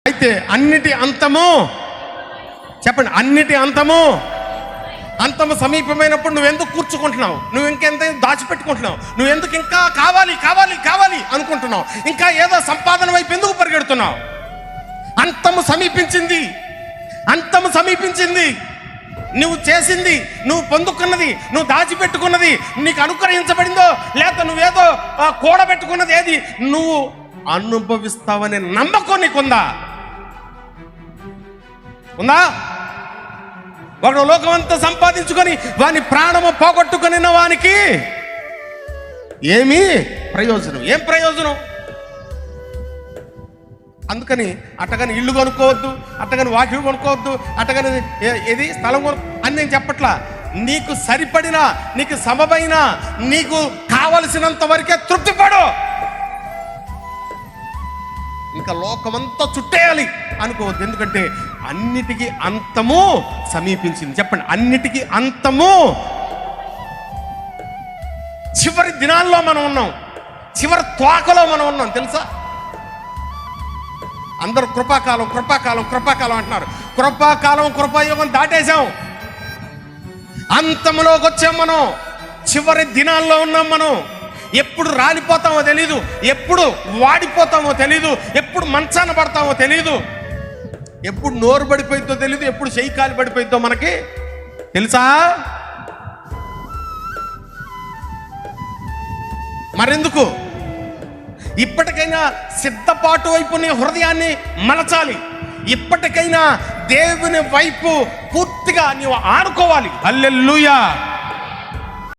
అయితే అన్నిటి అంతము, చెప్పండి, అన్నిటి అంతము. అంతము సమీపమైనప్పుడు నువ్వెందుకు కూర్చుకుంటున్నావు? నువ్వు ఇంకెంత దాచిపెట్టుకుంటున్నావు? నువ్వెందుకు ఇంకా కావాలి కావాలి కావాలి అనుకుంటున్నావు? ఇంకా ఏదో సంపాదన వైపు ఎందుకు పరిగెడుతున్నావు? అంతము సమీపించింది, అంతము సమీపించింది. నువ్వు చేసింది, నువ్వు పొందుకున్నది, నువ్వు దాచిపెట్టుకున్నది, నీకు అనుగ్రహించబడిందో లేక నువ్వేదో కూడబెట్టుకున్నది ఏది నువ్వు అనుభవిస్తావనే నమ్మకం నీకుందా? ఉందా? ఒకడు లోకమంతా సంపాదించుకొని వాని ప్రాణము పోగొట్టుకుని వానికి ఏమీ ప్రయోజనం? ఏం ప్రయోజనం? అందుకని అట్టగాని ఇల్లు కొనుక్కోవద్దు, అట్టగాని వాకిలు కొనుక్కోవద్దు, అట్టగాని ఏది స్థలం అని నేను చెప్పట్లా. నీకు సరిపడిన, నీకు సమమైన, నీకు కావలసినంత వరకే తృప్తిపడు. ఇంకా లోకమంతా చుట్టేయాలి అనుకోవద్దు. ఎందుకంటే అన్నిటికీ అంతము సమీపించింది. చెప్పండి, అన్నిటికీ అంతము. చివరి దినాల్లో మనం ఉన్నాం, చివరి తోకలో మనం ఉన్నాం. తెలుసా? అందరూ కృపాకాలం కృపాకాలం కృపాకాలం అంటున్నారు. కృపాకాలం కృపాయుగం దాటేశాం, అంతములోకి వచ్చాం. మనం చివరి దినాల్లో ఉన్నాం. మనం ఎప్పుడు రాలిపోతామో తెలీదు, ఎప్పుడు వాడిపోతామో తెలీదు, ఎప్పుడు మంచాన పడతామో తెలీదు, ఎప్పుడు నోరు పడిపోయిద్దో తెలీదు, ఎప్పుడు చెయ్యి కాలు పడిపోయిద్దో మనకి తెలుసా? మరెందుకు? ఇప్పటికైనా సిద్ధపాటు వైపు నీ హృదయాన్ని మలచాలి. ఇప్పటికైనా దేవుని వైపు పూర్తిగా నీవు ఆనుకోవాలి. హల్లెలూయా.